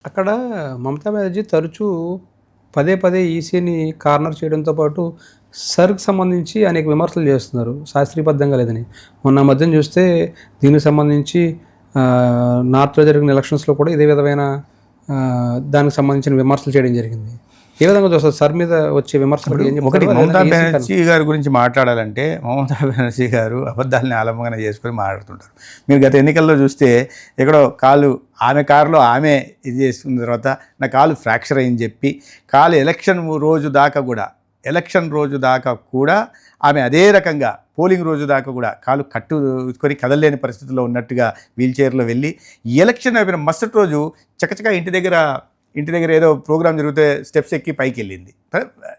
అక్కడ మమతా బెనర్జీ తరచూ పదే పదే ఈసీని కార్నర్ చేయడంతో పాటు సర్‌కి సంబంధించి అనేక విమర్శలు చేస్తున్నారు. శాస్త్రీయబద్ధంగా లేదని. మొన్న మధ్యన చూస్తే దీనికి సంబంధించి నార్త్‌లో జరిగిన ఎలక్షన్స్‌లో కూడా ఇదే విధమైన దానికి సంబంధించిన విమర్శలు చేయడం జరిగింది. ఏ విధంగా చూస్తారు సర్ మీద వచ్చే విమర్శలు? ఒకటి మమతా బెనర్జీ గారి గురించి మాట్లాడాలంటే మమతా బెనర్జీ గారు అబద్ధాలని ఆలంబన చేసుకొని మాట్లాడుతుంటారు. మీరు గత ఎన్నికల్లో చూస్తే ఎక్కడో కాలు ఆమె కారులో ఆమె ఇది చేసుకున్న తర్వాత నా కాలు ఫ్రాక్చర్ అయిందని చెప్పి ఎలక్షన్ రోజు దాకా కూడా ఆమె అదే రకంగా పోలింగ్ రోజు దాకా కూడా కాలు కట్టుకొని కదలలేని పరిస్థితుల్లో ఉన్నట్టుగా వీల్ చైర్లో వెళ్ళి ఎలక్షన్ అయిపోయిన మరుసటి రోజు చకచకా ఇంటి దగ్గర ఏదో ప్రోగ్రాం జరిగితే స్టెప్స్ ఎక్కి పైకి వెళ్ళింది.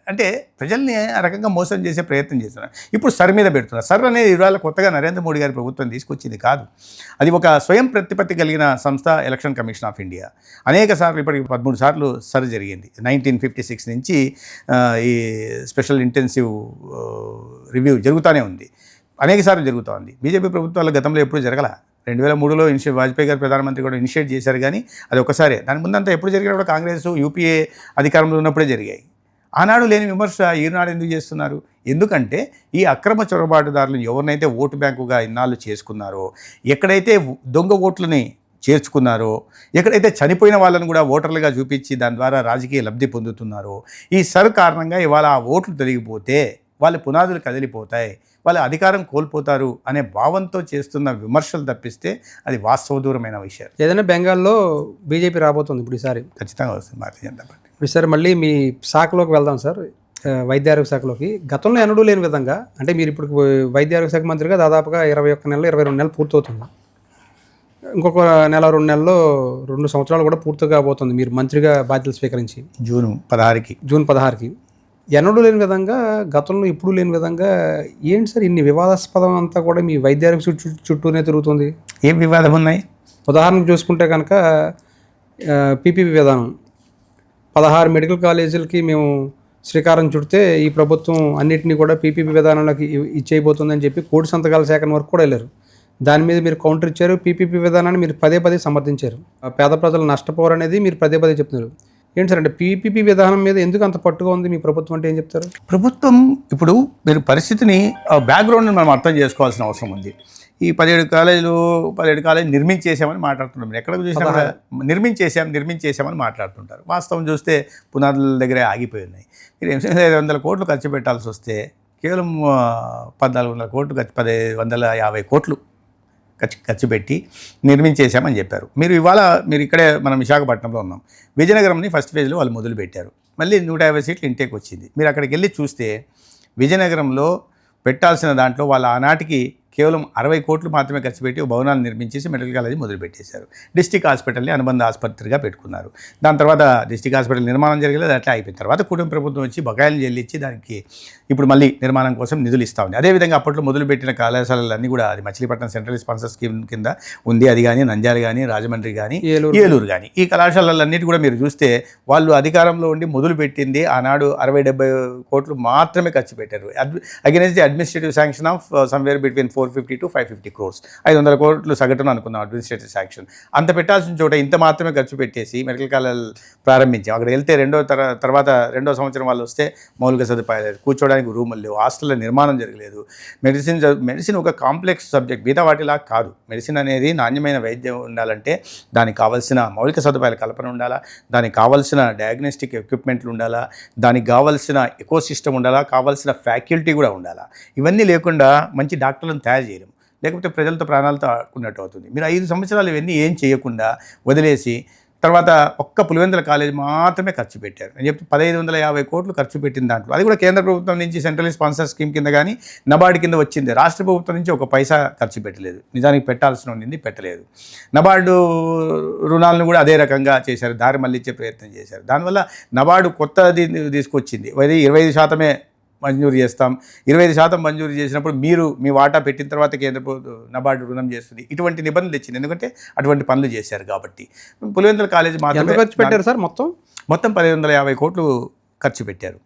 అంటే ప్రజల్ని ఆ రకంగా మోసం చేసే ప్రయత్నం చేస్తున్నారు. ఇప్పుడు సర్ మీద పెడుతున్నారు. సర్ అనేది ఇవాళ కొత్తగా నరేంద్ర మోడీ గారి ప్రభుత్వం తీసుకొచ్చింది కాదు. అది ఒక స్వయం ప్రతిపత్తి కలిగిన సంస్థ ఎలక్షన్ కమిషన్ ఆఫ్ ఇండియా. అనేక సార్లు ఇప్పటికి 13 సార్లు సర్ జరిగింది. 1956 నుంచి ఈ స్పెషల్ ఇంటెన్సివ్ రివ్యూ జరుగుతూనే ఉంది. అనేక సార్లు జరుగుతూ ఉంది. బీజేపీ ప్రభుత్వాల గతంలో ఎప్పుడు జరగల. 2003లో వాజ్పేయి గారు ప్రధానమంత్రి కూడా ఇనిషియేట్ చేశారు, కానీ అది ఒక్కసారే. దాని ముందంతా ఎప్పుడు జరిగినా కూడా కాంగ్రెస్ యూపీఏ అధికారంలో ఉన్నప్పుడే జరిగాయి. ఆనాడు లేని విమర్శ ఈనాడు ఎందుకు చేస్తున్నారు? ఎందుకంటే ఈ అక్రమ చొరబాటుదారులను ఎవరినైతే ఓటు బ్యాంకుగా ఇన్నాళ్ళు చేసుకున్నారో, ఎక్కడైతే దొంగ ఓట్లని చేర్చుకున్నారో, ఎక్కడైతే చనిపోయిన వాళ్ళని కూడా ఓటర్లుగా చూపించి దాని ద్వారా రాజకీయ లబ్ధి పొందుతున్నారో, ఈ సర్ కారణంగా ఇవాళ ఆ ఓట్లు తొలగిపోతే వాళ్ళ పునాదులు కదిలిపోతాయి, వాళ్ళ అధికారం కోల్పోతారు అనే భావంతో చేస్తున్న విమర్శలు తప్పిస్తే అది వాస్తవదూరమైన విషయం. ఏదైనా బెంగాల్లో బీజేపీ రాబోతుంది ఇప్పుడు ఈసారి. ఖచ్చితంగా వస్తుంది భారతీయ జనతా పార్టీ. ఈసారి మళ్ళీ మీ శాఖలోకి వెళ్దాం సార్, వైద్య ఆరోగ్య శాఖలోకి. గతంలో ఎన్నడూ లేని విధంగా, అంటే మీరు ఇప్పుడు వైద్య ఆరోగ్య శాఖ మంత్రిగా దాదాపుగా 21 నెలలు 22 నెలలు పూర్తవుతుంది. ఇంకొక నెల 2 నెలల్లో 2 సంవత్సరాలు కూడా పూర్తి కాబోతుంది మీరు మంత్రిగా బాధ్యతలు స్వీకరించి. జూన్ 16కి ఎన్నడూ లేని విధంగా, గతంలో ఇప్పుడు లేని విధంగా ఏంటి సార్ ఇన్ని వివాదాస్పదం అంతా కూడా మీ వైద్య ఆరోగ్య చుట్టూనే తిరుగుతుంది? ఏం వివాదం ఉన్నాయి? ఉదాహరణకు చూసుకుంటే కనుక పీపీపీ విధానం 16 మెడికల్ కాలేజీలకి మేము శ్రీకారం చుడితే ఈ ప్రభుత్వం అన్నింటినీ కూడా పీపీపీ విధానంలోకి ఇచ్చేయబోతుందని చెప్పి కోటి సంతకాల సేకరణ వరకు కూడా వెళ్ళారు. దాని మీద మీరు కౌంటర్ ఇచ్చారు. పీపీపీ విధానాన్ని మీరు పదే సమర్థించారు. పేద ప్రజలు నష్టపోరనేది మీరు పదే చెప్తున్నారు. ఏంటి సార్, అంటే పీపీపీ విధానం మీద ఎందుకు అంత పట్టుగా ఉంది మీ ప్రభుత్వం అంటే ఏం చెప్తారు? ప్రభుత్వం ఇప్పుడు మీరు పరిస్థితిని బ్యాక్గ్రౌండ్ని మనం అర్థం చేసుకోవాల్సిన అవసరం ఉంది. ఈ 17 కాలేజీలు నిర్మించేసామని మాట్లాడుతున్నాం. మీరు ఎక్కడ చూసినా నిర్మించేసామని మాట్లాడుతుంటారు. వాస్తవం చూస్తే పునాదుల దగ్గరే ఆగిపోయి ఉన్నాయి. మీరు 500 కోట్లు ఖర్చు పెట్టాల్సి వస్తే కేవలం 1400 కోట్లు 150 కోట్లు ఖర్చు పెట్టి నిర్మించేశామని చెప్పారు. మీరు ఇక్కడే మనం విశాఖపట్నంలో ఉన్నాం. విజయనగరంని ఫస్ట్ ఫేజ్లో వాళ్ళు మొదలుపెట్టారు. మళ్ళీ 150 సీట్లు ఇంటేక్ వచ్చింది. మీరు అక్కడికి వెళ్ళి చూస్తే విజయనగరంలో పెట్టాల్సిన దాంట్లో వాళ్ళ ఆనాటికి కేవలం 60 కోట్లు మాత్రమే ఖర్చు పెట్టి భవనాలు నిర్మించేసి మెడికల్ కాలేజీ మొదలుపెట్టేశారు. డిస్టిక్ హాస్పిటల్ని అనుబంధ ఆసుపత్రిగా పెట్టుకున్నారు. దాని తర్వాత డిస్టిక్ హాస్పిటల్ నిర్మాణం జరగలేదు, అట్లా అయిపోయిన తర్వాత కుటుంబ ప్రభుత్వం వచ్చి బకాయిలు చెల్లించి దానికి ఇప్పుడు మళ్ళీ నిర్మాణం కోసం నిధులు ఇస్తూ ఉంది. అదేవిధంగా అప్పట్లో మొదలుపెట్టిన కళాశాలలన్నీ కూడా అది మచిలీపట్నం సెంట్రల్ స్పాన్సర్ స్కీమ్ కింద ఉంది. అది కానీ నంద్యాల కానీ, రాజమండ్రి కానీ, ఏలూరు కానీ, ఈ కళాశాలలన్నిటి కూడా మీరు చూస్తే వాళ్ళు అధికారంలో ఉండి మొదలుపెట్టింది ఆనాడు 60-70 కోట్లు మాత్రమే ఖర్చు పెట్టారు. Against the administrative sanction of somewhere between 450 to 550 crores, 500 కోట్లు సగటున అనుకుందాం అడ్మినిస్ట్రేటివ్ శాంక్షన్. అంత పెట్టాల్సిన చోట ఇంత మాత్రమే ఖర్చు పెట్టేసి మెడికల్ కాలేజ్ ప్రారంభించాం. అక్కడ వెళ్తే తర్వాత రెండో సంవత్సరం వాళ్ళు వస్తే మౌలిక సదుపాయాలు లేదు, కూర్చోడానికి రూములు లేవు, హాస్టల్లో నిర్మాణం జరగలేదు. మెడిసిన్ ఒక కాంప్లెక్స్ సబ్జెక్ట్, మిగతా వాటిలా కాదు. మెడిసిన్ అనేది నాణ్యమైన వైద్యం ఉండాలంటే దానికి కావాల్సిన మౌలిక సదుపాయాల కల్పన ఉండాలా, దానికి కావాల్సిన డయాగ్నోస్టిక్ ఎక్విప్మెంట్లు ఉండాలా, దానికి కావాల్సిన ఎకోసిస్టమ్ ఉండాలా, కావాల్సిన ఫ్యాకల్టీ కూడా ఉండాలా. ఇవన్నీ లేకుండా మంచి డాక్టర్లను తయారు చేయలేము. లేకపోతే ప్రజలతో ప్రాణాలతో ఆడుకున్నట్టు అవుతుంది. మీరు 5 సంవత్సరాలు ఇవన్నీ ఏం చేయకుండా వదిలేసి తర్వాత ఒక్క పులివెందుల కాలేజ్ మాత్రమే ఖర్చు పెట్టారు. నేను చెప్తే 1550 కోట్లు ఖర్చు పెట్టిన దాంట్లో అది కూడా కేంద్ర ప్రభుత్వం నుంచి సెంట్రల్ స్పాన్సర్ స్కీమ్ కింద కానీ నబార్డు కింద వచ్చింది. రాష్ట్ర ప్రభుత్వం నుంచి ఒక పైసా ఖర్చు పెట్టలేదు. నిజానికి పెట్టాల్సిన ఉండింది, పెట్టలేదు. నబార్డు రుణాలను కూడా అదే రకంగా చేశారు, దారి మళ్ళించే ప్రయత్నం చేశారు. దానివల్ల నబార్డు కొత్తది తీసుకొచ్చింది. 25% మంజూరు చేస్తాం, 25% మంజూరు చేసినప్పుడు మీరు మీ వాటా పెట్టిన తర్వాత కేంద్ర ప్రభుత్వం నబార్డు రుణం చేస్తుంది. ఇటువంటి నిబంధనలు ఇచ్చింది, ఎందుకంటే అటువంటి పనులు చేశారు కాబట్టి. పులివెందుల కాలేజ్ మాత్రమే ఖర్చు పెట్టారు సార్. మొత్తం 1550 కోట్లు ఖర్చు పెట్టారు.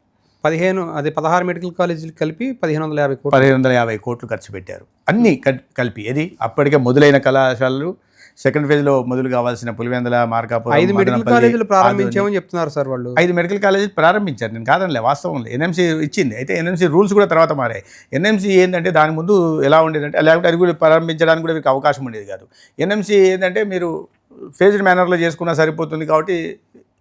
16 మెడికల్ కాలేజీలు కలిపి 1550 కోట్లు ఖర్చు పెట్టారు. అన్నీ కలిపి. ఇది అప్పటికే మొదలైన కళాశాలలు, సెకండ్ ఫేజ్లో మొదలు కావాల్సిన పులివెందుల, మార్కాపురం, 5 మెడికల్ మదనపల్లి, కాలేజీలు ప్రారంభించామని చెప్తున్నారు సార్ వాళ్ళు. 5 మెడికల్ కాలేజీలు ప్రారంభించారు. నేను కాదనలే, వాస్తవంలో ఎన్ఎంసీ ఇచ్చింది. అయితే ఎన్ఎంసీ రూల్స్ కూడా తర్వాత మారాయి. ఎన్ఎంసీ ఏంటంటే దాని ముందు ఎలా ఉండేదంటే, లేకపోతే అది కూడా ప్రారంభించడానికి కూడా మీకు అవకాశం ఉండేది కాదు. ఎన్ఎంసీ ఏంటంటే మీరు ఫేజ్డ్ మేనర్లో చేసుకున్నా సరిపోతుంది కాబట్టి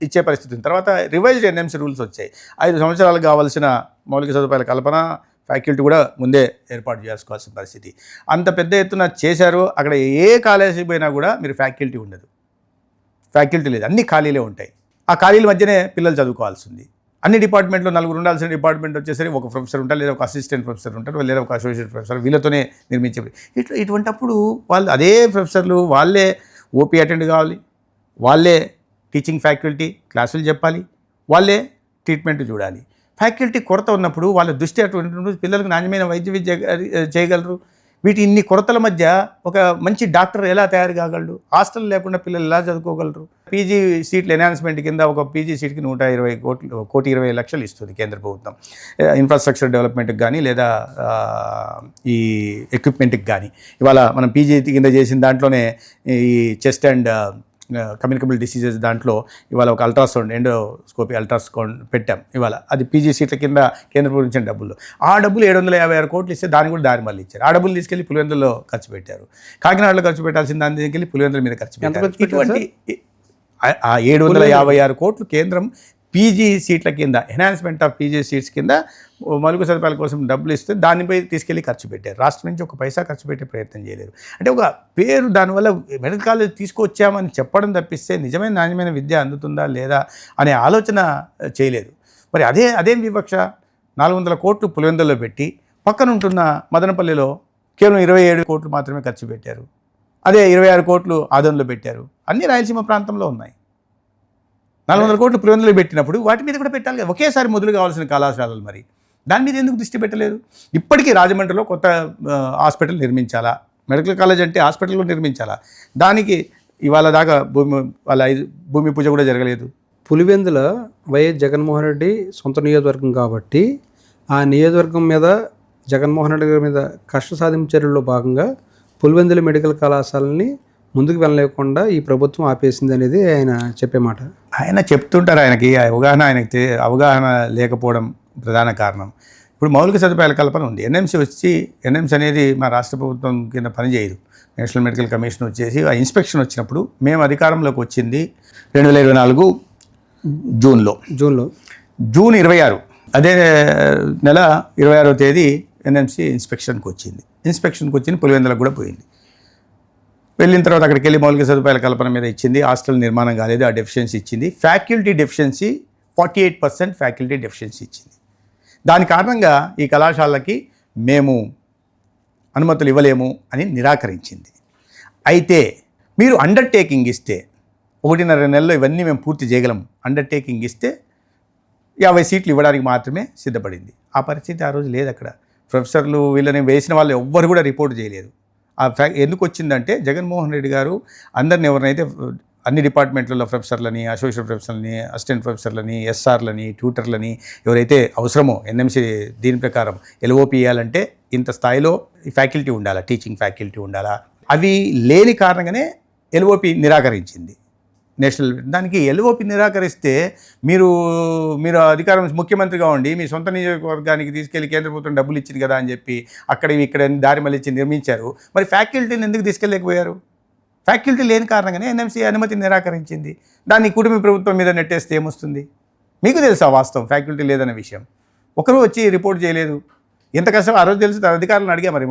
ఇచ్చే పరిస్థితి ఉంది. తర్వాత రివైజ్డ్ ఎన్ఎంసీ రూల్స్ వచ్చాయి. 5 సంవత్సరాలకు కావాల్సిన మౌలిక సదుపాయాల కల్పన, ఫ్యాకల్టీ కూడా ముందే ఏర్పాటు చేసుకోవాల్సిన పరిస్థితి. అంత పెద్ద ఎత్తున చేశారు. అక్కడ ఏ కాలేజీకి పోయినా కూడా మీరు ఫ్యాకల్టీ ఉండదు, ఫ్యాకల్టీ లేదు, అన్ని ఖాళీలే ఉంటాయి. ఆ ఖాళీల మధ్యనే పిల్లలు చదువుకోవాల్సి ఉంది. అన్ని డిపార్ట్మెంట్లో 4 ఉండాల్సిన డిపార్ట్మెంట్ వచ్చేసరికి ఒక ప్రొఫెసర్ ఉంటారు, లేదా ఒక అసిస్టెంట్ ప్రొఫెసర్ ఉంటారు, లేదా ఒక అసోసియేట్ ప్రొఫెసర్, వీళ్ళతోనే నిర్మించే. ఇటువంటప్పుడు వాళ్ళు అదే ప్రొఫెసర్లు వాళ్ళే ఓపీ అటెండ్ కావాలి, వాళ్ళే టీచింగ్ ఫ్యాకల్టీ క్లాసులు చెప్పాలి, వాళ్ళే ట్రీట్మెంట్ చూడాలి. ఫ్యాకల్టీ కొరత ఉన్నప్పుడు వాళ్ళ దృష్టి అటువంటి పిల్లలకు నాణ్యమైన వైద్య విద్య చేయగలరు. ఇన్ని కొరతల మధ్య ఒక మంచి డాక్టర్ ఎలా తయారు కాగలరు? హాస్టల్ లేకుండా పిల్లలు ఎలా చదువుకోగలరు? పీజీ సీట్ల ఎన్హాన్స్మెంట్ కింద ఒక పీజీ సీట్కి 120 కోట్లు ఇస్తుంది కేంద్ర ప్రభుత్వం, ఇన్ఫ్రాస్ట్రక్చర్ డెవలప్మెంట్కి కానీ లేదా ఈ ఎక్విప్మెంట్కి కానీ. ఇవాళ మనం పీజీ కింద చేసిన దాంట్లోనే ఈ చెస్ట్ అండ్ కమ్యూనికబుల్ డిసీజెస్ దాంట్లో ఇవాళ ఒక అల్ట్రాసౌండ్, ఎండోస్కోపీ అల్ట్రాసౌండ్ పెట్టాం. ఇవాళ అది పీజీ సీట్ల కింద కేంద్ర ప్రభుత్వం ఇచ్చిన డబ్బులు. ఆ డబ్బులు 756 కోట్లు ఇస్తే దాన్ని కూడా దారి మళ్ళీ ఇచ్చారు. ఆ డబ్బులు తీసుకెళ్లి పులివెందుల్లో ఖర్చు పెట్టారు. కాకినాడలో ఖర్చు పెట్టాల్సిన దాన్ని తీసుకెళ్లి పులివెందుల మీద ఖర్చు పెట్టారు. ఇటువంటి 756 కోట్లు కేంద్రం పీజీ సీట్ల కింద, ఎన్హాన్స్మెంట్ ఆఫ్ పీజీ సీట్స్ కింద మౌలిక సదుపాయాల కోసం డబ్బులు ఇస్తే దానిపై తీసుకెళ్ళి ఖర్చు పెట్టారు. రాష్ట్రం నుంచి ఒక పైసా ఖర్చు పెట్టే ప్రయత్నం చేయలేదు. అంటే ఒక పేరు, దానివల్ల మెడికల్ కాలేజ్ తీసుకొచ్చామని చెప్పడం తప్పిస్తే నిజమైన నాణ్యమైన విద్య అందుతుందా లేదా అనే ఆలోచన చేయలేదు. మరి అదేం వివక్ష? 400 కోట్లు పులివెందుల్లో పెట్టి పక్కన ఉంటున్న మదనపల్లిలో కేవలం 27 కోట్లు మాత్రమే ఖర్చు పెట్టారు. అదే 26 కోట్లు ఆదోన్లో పెట్టారు. అన్ని రాయలసీమ ప్రాంతంలో ఉన్నాయి. 400 కోట్లు పులివెందులో పెట్టినప్పుడు వాటి మీద కూడా పెట్టాలి కదా. ఒకేసారి మొదలు కావాల్సిన కళాశాలలు, మరి దాని మీద ఎందుకు దృష్టి పెట్టలేదు? ఇప్పటికీ రాజమండ్రిలో కొత్త హాస్పిటల్ నిర్మించాలా, మెడికల్ కాలేజ్ అంటే హాస్పిటల్ కూడా నిర్మించాలా? దానికి ఇవాళ దాకా భూమి పూజ కూడా జరగలేదు. పులివెందుల వైఎస్ జగన్మోహన్ రెడ్డి సొంత నియోజకవర్గం కాబట్టి ఆ నియోజకవర్గం మీద జగన్మోహన్ రెడ్డి గారి మీద కష్ట సాధింపు చర్యల్లో భాగంగా పులివెందుల మెడికల్ కళాశాలని ముందుకు వెళ్ళలేకుండా ఈ ప్రభుత్వం ఆపేసింది అనేది ఆయన చెప్పే మాట. ఆయన చెప్తుంటారు, ఆయనకి అవగాహన లేకపోవడం ప్రధాన కారణం. ఇప్పుడు మౌలిక సదుపాయాల కల్పన ఉంది. ఎన్ఎంసీ అనేది మా రాష్ట్ర ప్రభుత్వం కింద పనిచేయదు. నేషనల్ మెడికల్ కమిషన్ వచ్చేసి ఆ ఇన్స్పెక్షన్ వచ్చినప్పుడు మేము అధికారంలోకి వచ్చింది 2024 జూన్ 26, అదే నెల 26వ తేదీ ఎన్ఎంసీ ఇన్స్పెక్షన్కి వచ్చింది. పులివెందులకు కూడా పోయింది. వెళ్ళిన తర్వాత అక్కడికి వెళ్ళి మౌలిక సదుపాయాల కల్పన మీద ఇచ్చింది. హాస్టల్ నిర్మాణం కాలేదు, ఆ డెఫిషియన్సీ ఇచ్చింది. ఫ్యాకల్టీ డెఫిషియన్సీ 48% ఫ్యాకల్టీ డెఫిషియన్సీ ఇచ్చింది. దాని కారణంగా ఈ కళాశాలకి మేము అనుమతులు ఇవ్వలేము అని నిరాకరించింది. అయితే మీరు అండర్టేకింగ్ ఇస్తే 1.5 నెలల్లో ఇవన్నీ మేము పూర్తి చేయగలం అండర్టేకింగ్ ఇస్తే 50 సీట్లు ఇవ్వడానికి మాత్రమే సిద్ధపడింది. ఆ పరిస్థితి ఆ రోజు లేదు. అక్కడ ప్రొఫెసర్లు వీళ్ళని వేసిన వాళ్ళు ఎవ్వరు కూడా రిపోర్ట్ చేయలేదు. ఎందుకు వచ్చిందంటే జగన్మోహన్ రెడ్డి గారు అందరిని ఎవరినైతే అన్ని డిపార్ట్మెంట్లలో ప్రొఫెసర్లని, అసోసియేట్ ప్రొఫెసర్లని, అసిస్టెంట్ ప్రొఫెసర్లని, ఎస్ఆర్లని, ట్యూటర్లని ఎవరైతే అవసరమో ఎన్ఎంసీ దీని ప్రకారం ఎల్ఓపి ఇవ్వాలంటే ఇంత స్థాయిలో ఫ్యాకల్టీ ఉండాలా, టీచింగ్ ఫ్యాకల్టీ ఉండాలా, అవి లేని కారణంగానే ఎల్ఓపి నిరాకరించింది నేషనల్. దానికి ఎల్ఓపి నిరాకరిస్తే మీరు అధికారం ముఖ్యమంత్రిగా ఉండి మీ సొంత నియోజకవర్గానికి తీసుకెళ్లి కేంద్ర ప్రభుత్వం డబ్బులు ఇచ్చింది కదా అని చెప్పి ఇక్కడ దారి మళ్ళీ నిర్మించారు. మరి ఫ్యాకల్టీని ఎందుకు తీసుకెళ్ళలేకపోయారు? ఫ్యాకల్టీ లేని కారణంగానే ఎన్ఎంసీ అనుమతి నిరాకరించింది. దాన్ని కుటుంబ ప్రభుత్వం మీద నెట్టేస్తే ఏమొస్తుంది? మీకు తెలుసా వాస్తవం ఫ్యాకల్టీ లేదనే విషయం? ఒకరు వచ్చి రిపోర్ట్ చేయలేదు. ఎంత కష్టం ఆ రోజు తెలుసు. అధికారులను అడిగా, మరి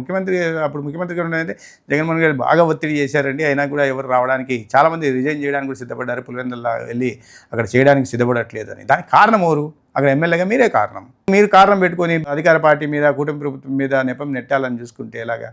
అప్పుడు ముఖ్యమంత్రి గారు ఉన్నదంటే జగన్మోహన్ గారు బాగా ఒత్తిడి చేశారండి. అయినా కూడా ఎవరు రావడానికి, చాలామంది రిజైన్ చేయడానికి కూడా సిద్ధపడ్డారు. పులివెందుల వెళ్ళి అక్కడ చేయడానికి సిద్ధపడట్లేదు అని. దానికి కారణం ఎవరు? అక్కడ ఎమ్మెల్యేగా మీరే కారణం. మీరు కారణం పెట్టుకొని అధికార పార్టీ మీద, కుటుంబ ప్రభుత్వం మీద నెపం నెట్టాలని చూసుకుంటే ఎలాగా?